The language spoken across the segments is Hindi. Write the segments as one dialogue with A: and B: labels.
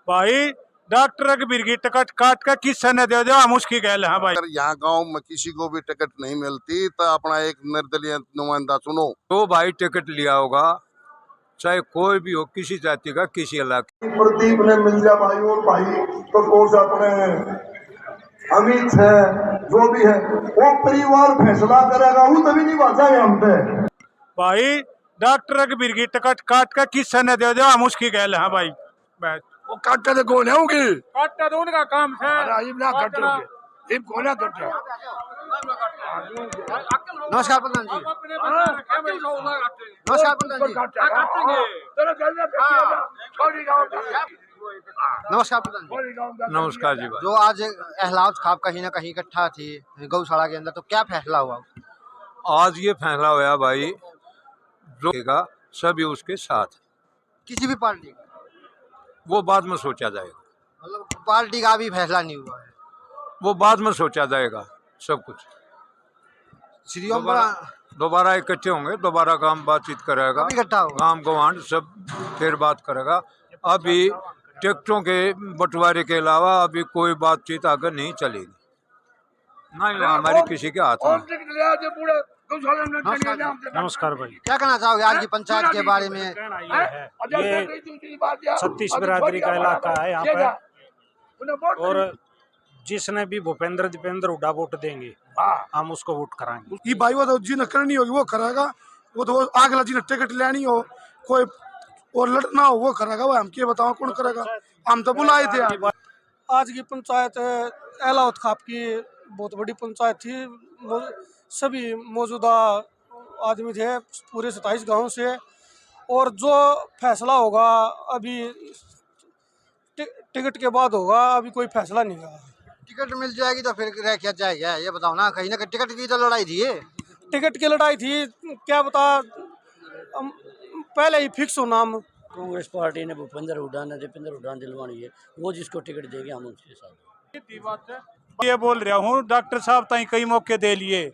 A: भाई डॉक्टर की बिरगी टिकट काट के किस ने दे दो हम उसकी गैल है भाई।
B: अगर यहाँ गांव में किसी को भी टिकट नहीं मिलती तो अपना एक निर्दलीय नुमाइंदा चुनो।
C: तो भाई टिकट लिया होगा, चाहे कोई भी हो, किसी जाति का, किसी इलाके।
D: प्रदीप ने मिल जा भाई, और भाई तो कोच अपने अमित है, जो भी है वो परिवार फैसला करेगा, वो तभी नहीं बाजाए हम पे।
A: भाई डॉक्टर की बिरगी टिकट काट के किस ने दे दो हम उसकी गैल है भाई।
E: वो काटते तो कौन है उनकी?
A: काटता तो उनका काम है।
E: ना काटोगे, कौन है काटे?
F: नमस्कार प्रधान जी। नमस्कार प्रधान जी। नमस्कार प्रधान जी।
C: नमस्कार जी भाई।
F: जो आज अहलावत खाप कहीं ना कहीं इकट्ठा थी गौशाला के अंदर, तो क्या फैसला हुआ?
C: आज ये फैसला हुआ भाई, जो होगा सभी उसके साथ,
F: किसी भी पार्टी का?
C: वो बाद में सोचा जाएगा।
F: मतलब पार्टी का भी फैसला नहीं हुआ है?
C: वो बाद में सोचा जाएगा सब कुछ।
F: श्रीओम
C: दोबारा इकट्ठे होंगे, दोबारा काम बातचीत करेगा,
F: इकट्ठा होगा,
C: गांव गवांड सब फिर बात करेगा। अभी टिकटों के बंटवारे के अलावा अभी कोई बातचीत आगे नहीं चलेगी, ना ही हमारे किसी के हाथ में।
G: नमस्कार भाई।
F: क्या कहना चाहोगे आज की पंचायत के बारे में?
G: ये 36 बिरादरी का इलाका है यहाँ पे, और जिसने भी भूपेंद्र दीपेंद्र हुड्डा वोट देंगे हम उसको वोट कराएंगे।
E: ये भाई वो तो जिन्हें करनी होगी वो करेगा, वो तो अगला जिन्हें टिकट लेनी हो कोई और लड़ना हो वो करेगा। वो हम क्या बताओ कौन करेगा? हम तो बुलाए थे।
H: आज की पंचायत अहलावत खाप की बहुत बड़ी पंचायत थी, सभी मौजूदा आदमी थे पूरे 27 गांव से, और जो फैसला होगा अभी टिकट के बाद होगा, अभी कोई फैसला नहीं हुआ।
F: टिकट मिल जाएगी तो फिर रह क्या जाएगा ये बताओ ना। कहीं ना कहीं टिकट की तो लड़ाई थी,
H: टिकट की लड़ाई थी, क्या बता पहले ही फिक्स हो नाम।
I: कांग्रेस पार्टी ने भूपेंद्र हुड्डा ने दीपेंद्र हुड्डा दिलवानी है, वो जिसको टिकट देगी हम उसके साथ।
A: ये बोल रहा हूँ डॉक्टर साहब ताई कई मौके दे लिए,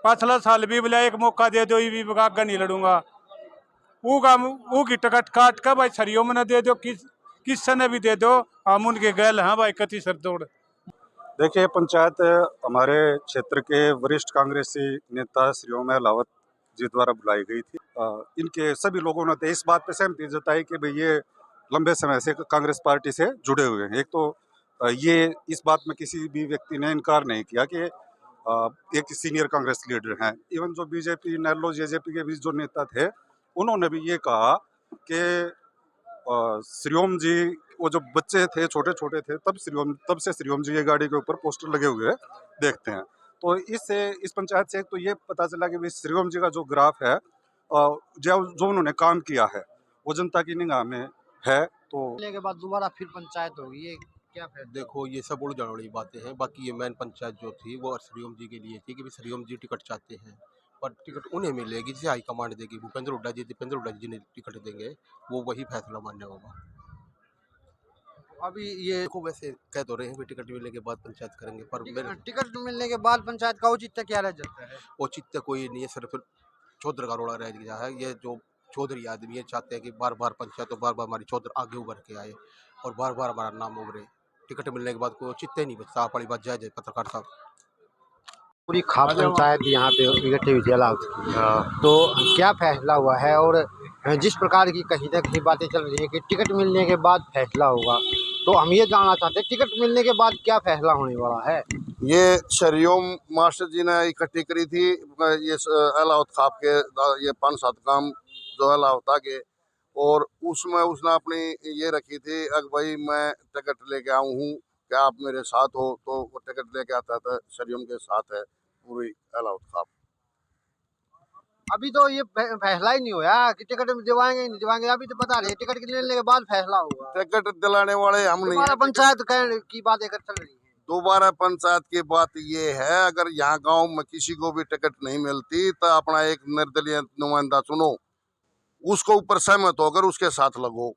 A: पिछला साल भी बोला एक मौका दे दो, ये भी आगे नहीं लड़ूंगा। वो की टिकट काट कर भाई सरियों में न दे दो, किस ने भी दे दो, हम उनके गैल हैं भाई कति सर दौड़।
J: देखिए, पंचायत हमारे क्षेत्र के वरिष्ठ कांग्रेसी नेता श्री ओम अहलावत जी द्वारा बुलाई गई थी। इनके सभी लोगों ने इस बात पे सहमति जताई कि भाई ये लंबे समय से कांग्रेस पार्टी से जुड़े हुए हैं। एक तो ये इस बात में किसी भी व्यक्ति ने इनकार नहीं किया कि एक सीनियर कांग्रेस लीडर हैं। इवन जो बीजेपी नेलो जेजेपी के बीच जो नेता थे, उन्होंने भी ये कहा कि श्री ओम जी, वो जो बच्चे थे छोटे छोटे थे तब से श्री ओम जी ये गाड़ी के ऊपर पोस्टर लगे हुए देखते हैं। तो इस पंचायत से एक तो ये पता चला कि श्री ओम जी का जो ग्राफ है, जो उन्होंने काम किया है वो जनता की निगाह में है। तो
F: के बाद दोबारा फिर पंचायत होगी, ये क्या फिर?
K: देखो, ये सब उड़ वाली बातें हैं। बाकी ये मेन पंचायत जो थी वो श्री ओम जी के लिए थी कि श्री ओम जी टिकट चाहते हैं, पर टिकट उन्हें मिलेगी जिसे हाईकमांड देगी। भूपेंद्र हुड्डा जी दीपेंद्र हुड्डा जी जिन्हें टिकट देंगे वो वही फैसला मान्य होगा।
F: अभी ये
K: देखो, वैसे कह तो रहे हैं कि टिकट मिलने के बाद पंचायत करेंगे, पर
F: टिकट मिलने के बाद पंचायत का औचित्य क्या रह जाता है?
K: औचित्य कोई नहीं है, सिर्फ चौधर का रोड़ा रह गया है। ये जो चौधरी आदमी ये चाहते हैं कि बार बार पंचायत तो बार बार हमारी चौधर आगे उभर के आए और बार बार हमारा नाम उभरे। टिकट मिलने के बाद कोई औचित्य नहीं बचता। आप वाली बात जायज है पत्रकार साहब।
F: पूरी खाप पंचायत यहाँ पे इकट्ठी हुई थी अहलावत की, तो क्या फैसला हुआ है? और जिस प्रकार की कहीं ना कहीं बातें चल रही है कि टिकट मिलने के बाद फैसला होगा, तो हम ये जानना चाहते हैं टिकट मिलने के बाद क्या फैसला होने वाला है?
B: ये श्री ओम मास्टर जी ने इकट्ठी करी थी ये अहलावत खाप के ये 5-7 काम जो अहलावता के, और उसमें उसने अपनी ये रखी थी अगर भाई मैं टिकट लेके आऊँ हूँ, क्या आप मेरे साथ हो? तो वो टिकट लेके आता था, श्री ओम के साथ है पूरी अहलावत खाप।
F: अभी तो ये फैसला ही नहीं हुआ कि टिकट दिलवाएंगे नहीं दिलवाएंगे, अभी तो बता रहे टिकट मिलने के बाद फैसला होगा।
B: टिकट दिलाने वाले हम नहीं है।
F: पंचायत की बात एक चल रही है।
B: दोबारा पंचायत की बात ये है, अगर यहाँ गांव में किसी को भी टिकट नहीं मिलती तो अपना एक निर्दलीय नुमाइंदा चुनो, उसको ऊपर सहमत होकर उसके साथ लगो।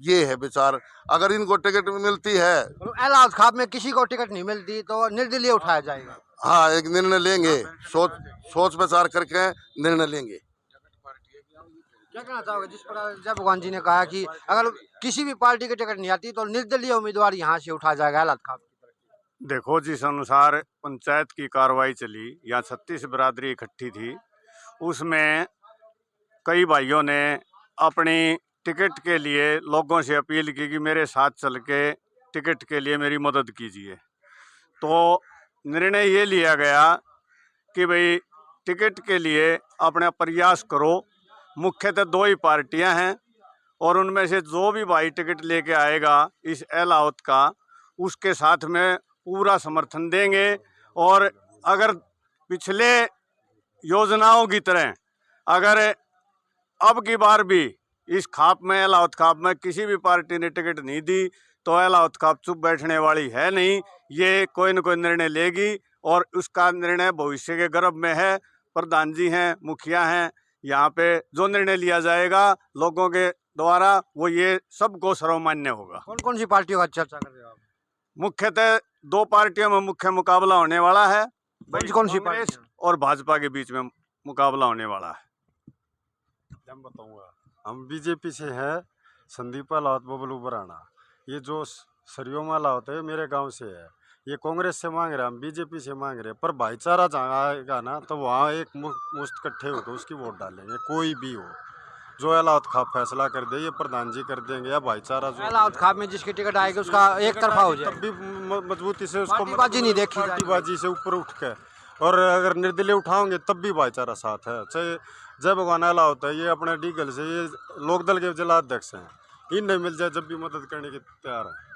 B: ये है विचार। अगर इनको टिकट मिलती है,
F: अहलावत खाप में किसी को टिकट नहीं मिलती तो निर्दलीय उठाया जाएगा।
B: हाँ, एक निर्णय लेंगे, सोच विचार करके निर्णय लेंगे।
F: क्या कहना चाहोगे जिस प्रकार जय भगवान जी ने कहा कि अगर किसी भी पार्टी की टिकट नहीं आती तो निर्दलीय उम्मीदवार यहाँ से उठा जाएगा एलात खाप?
A: देखो, जिस अनुसार पंचायत की कार्रवाई चली, यहाँ 36 बिरादरी इकट्ठी थी, उसमें कई भाइयों ने अपनी टिकट के लिए लोगों से अपील की कि मेरे साथ चल के टिकट के लिए मेरी मदद कीजिए। तो निर्णय ये लिया गया कि भाई टिकट के लिए अपना प्रयास करो। मुख्यतः दो ही पार्टियां हैं और उनमें से जो भी भाई टिकट लेके आएगा इस अलाउत का, उसके साथ में पूरा समर्थन देंगे। और अगर पिछले योजनाओं की तरह अगर अब की बार भी इस खाप में अलाउत खाप में किसी भी पार्टी ने टिकट नहीं दी तो अलाउत खाप चुप बैठने वाली है नहीं, ये कोई न कोई निर्णय लेगी और उसका निर्णय भविष्य के गर्भ में है। प्रधान जी हैं, मुखिया हैं, यहाँ पे जो निर्णय लिया जाएगा लोगों के द्वारा वो ये सबको सर्वमान्य होगा।
F: कौन कौन सी पार्टियों का चर्चा कर रहे हो आप?
A: मुख्यतः दो पार्टियों में मुख्य मुकाबला होने वाला है,
F: कौन सी
A: कांग्रेस और भाजपा के बीच में मुकाबला होने वाला है।
J: हम बताऊंगा, हम बीजेपी से है, संदीप अलावत बबलू बराना। ये जो सरियों में अलावत है मेरे गांव से है, ये कांग्रेस से मांग रहे हैं, हम बीजेपी से मांग रहे हैं। पर भाईचारा जहाँ आएगा ना तो वहाँ एक मुश्त इकट्ठे हो तो उसकी वोट डालेंगे, कोई भी हो। जो अलावत खाप फैसला कर दे ये प्रधान जी कर देंगे, या भाईचारा जो
F: अलावत खाप में जिसकी टिकट आएगी उसका एक तरफा हो जाए,
J: तब भी मजबूती से उसको
F: पार्टीबाजी नहीं देखी जाएगी।
J: पार्टीबाजी से ऊपर उठ के, और अगर निर्दलीय उठाओगे तब भी भाईचारा साथ है। चाहे जय भगवान अलावत है, ये अपने डीगल से ये लोकदल के जिलाध्यक्ष हैं, इनमें मिल जाए जब भी मदद करने की तैयार है।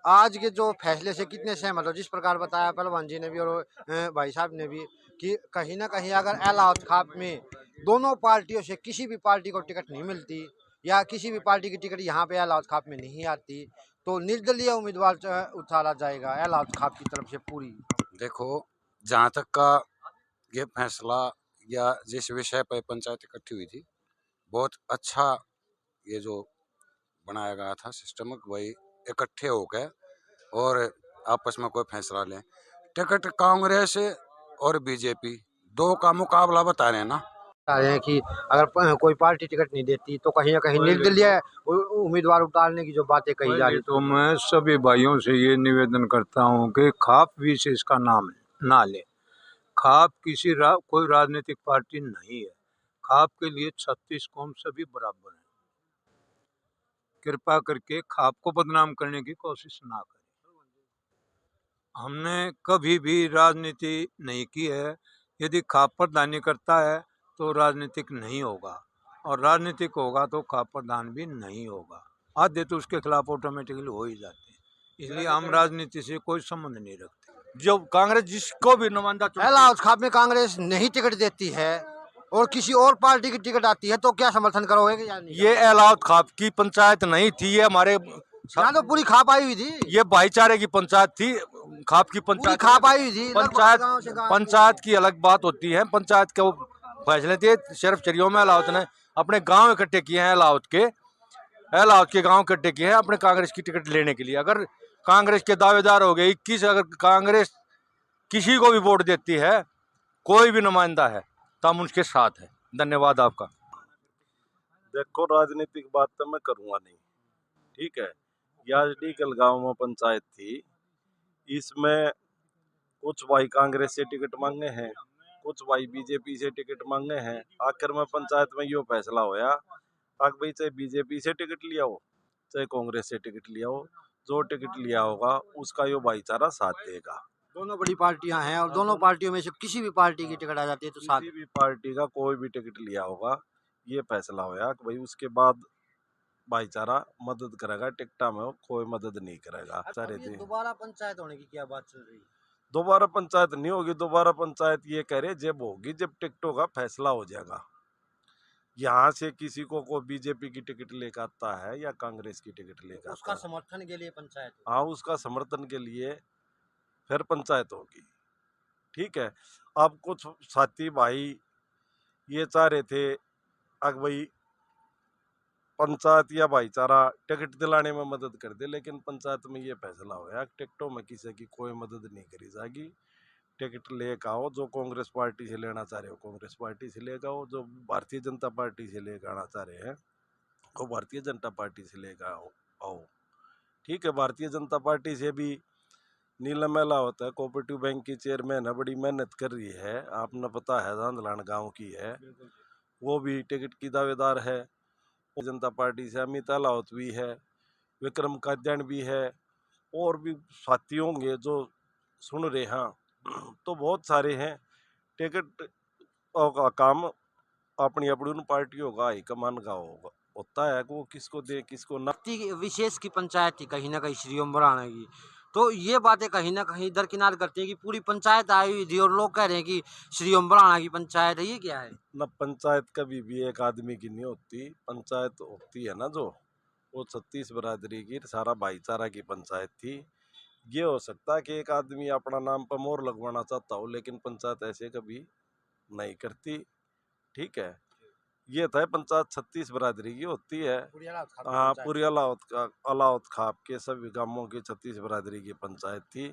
F: आज के जो फैसले से कितने सहमत हो? जिस प्रकार बताया पहलवान जी ने भी और भाई साहब ने भी कि कहीं ना कहीं अगर अलाउत खाप में दोनों पार्टियों से किसी भी पार्टी को टिकट नहीं मिलती या किसी भी पार्टी की टिकट यहाँ पे अलाउत खाप में नहीं आती तो निर्दलीय उम्मीदवार उतारा जाएगा अलाउत खाप की तरफ से पूरी।
L: देखो, जहाँ तक का ये फैसला या जिस विषय पर पंचायत इकट्ठी हुई थी, बहुत अच्छा ये जो बनाया गया था सिस्टम, वही इकट्ठे हो गए और आपस में कोई फैसला लें। टिकट कांग्रेस और बीजेपी दो का मुकाबला बता रहे हैं ना,
F: रहे हैं कि अगर कोई पार्टी टिकट नहीं देती तो कहीं ना कहीं निर्दलीय उम्मीदवार उतारने की जो बातें कही जा रही।
C: तो मैं सभी भाइयों से ये निवेदन करता हूँ कि खाप विषय इसका नाम है ना ले। खाप कोई राजनीतिक पार्टी नहीं है। खाप के लिए 36 कौम सभी बराबर हैं। कृपा करके खाप को बदनाम करने की कोशिश ना करें। हमने कभी भी राजनीति नहीं की है। यदि खाप प्रधानी करता है तो राजनीतिक नहीं होगा, और राजनीतिक होगा तो खाप प्रधान भी नहीं होगा। आधे तो उसके खिलाफ ऑटोमेटिकली हो ही जाते हैं। इसलिए हम राजनीति से कोई संबंध नहीं रखते।
M: जो कांग्रेस जिसको भी नुमाइंदा
F: अलाउत खाप में कांग्रेस नहीं टिकट देती है और किसी और पार्टी की टिकट आती है तो क्या समर्थन करोगे या नहीं?
M: ये अलाउत खाप की पंचायत नहीं थी, ये हमारे
F: यहाँ तो पूरी खाप आई हुई थी।
M: ये भाईचारे की पंचायत थी। खाप की पंचायत
F: खाप आई हुई थी।
M: पंचायत की अलग बात होती है। पंचायत के फैसले थे, सिर्फ चरियों में अलाउत ने अपने गांव इकट्ठे किए हैं, अलाउत के गांव इकट्ठे किए हैं अपने कांग्रेस की टिकट लेने के लिए। अगर कांग्रेस के दावेदार हो गए 21, अगर कांग्रेस किसी को भी वोट देती है, कोई भी नुमाइंदा है तो हम उसके साथ है। धन्यवाद आपका।
N: देखो, राजनीतिक बात तो मैं करूँगा नहीं, ठीक है। याजडीकल गांव में पंचायत थी, इसमें कुछ भाई कांग्रेस से टिकट मांगे हैं, कुछ भाई बीजेपी से टिकट मांगे हैं। आखिर में पंचायत में यो फैसला होया कि भाई चाहे बीजेपी से टिकट लिया हो चाहे कांग्रेस से टिकट लिया हो, जो टिकट लिया होगा उसका यो भाईचारा साथ देगा।
F: दोनों बड़ी पार्टियां हैं और दोनों पार्टियों में से किसी भी पार्टी की टिकट आ जाती है तो साथ,
N: किसी भी पार्टी का कोई भी टिकट लिया होगा ये फैसला होया कि भाई उसके बाद भाईचारा मदद करेगा, टिकटा में कोई मदद नहीं करेगा।
F: दोबारा पंचायत होने की क्या बात चल रही है?
N: दोबारा पंचायत नहीं होगी। दोबारा पंचायत ये कह रहे जब होगी जब टिकटों का फैसला हो जाएगा। यहाँ से किसी को कोई बीजेपी की टिकट लेकर आता है या कांग्रेस की टिकट लेकर,
F: उसका समर्थन के लिए पंचायत,
N: हाँ, उसका समर्थन के लिए फिर पंचायत होगी, ठीक है। अब कुछ साथी भाई ये चाह रहे थे अगर भाई पंचायत या भाईचारा टिकट दिलाने में मदद कर दे, लेकिन पंचायत में ये फैसला होया टिकटों में किसी की कोई मदद नहीं करी जाएगी। टिकट लेकर आओ, जो कांग्रेस पार्टी से लेना चाह रहे हो कांग्रेस पार्टी से लेकर आओ, जो भारतीय जनता पार्टी से लेकर आना चाह रहे हैं वो भारतीय जनता पार्टी से लेकर आओ। ठीक है, भारतीय जनता पार्टी से भी नीलम अहलावत है, कोऑपरेटिव बैंक की चेयरमैन है, बड़ी मेहनत कर रही है, आपने पता है धांधलान गांव की है, वो भी टिकट की दावेदार है। जनता पार्टी से अमित अहलावत भी है, विक्रम काद्यान भी है, और भी साथी होंगे जो सुन रहे हैं। तो बहुत सारे हैं। टिकट का काम अपनी अपनी उन पार्टियों का हाईकमान का होता है कि वो किसको दे किसको ना।
F: विशेष की पंचायत थी कहीं ना कहीं श्री ओम बुराना की, तो ये बातें कहीं ना कहीं दरकिनार करती है कि पूरी पंचायत आई हुई थी और लोग कह रहे हैं कि श्री ओम बुराना की पंचायत है। ये क्या है?
N: ना, पंचायत कभी भी एक आदमी की नहीं होती। पंचायत होती है ना जो, वो 36 बरादरी की सारा भाईचारा की पंचायत थी। ये हो सकता है कि एक आदमी अपना नाम पर मोहर लगवाना चाहता हो, लेकिन पंचायत ऐसे कभी नहीं करती। ठीक है, ये था पंचायत 36 बरादरी की होती है। हाँ, पूरी अलावत खाप के सभी गांवों की 36 बरादरी की पंचायत थी।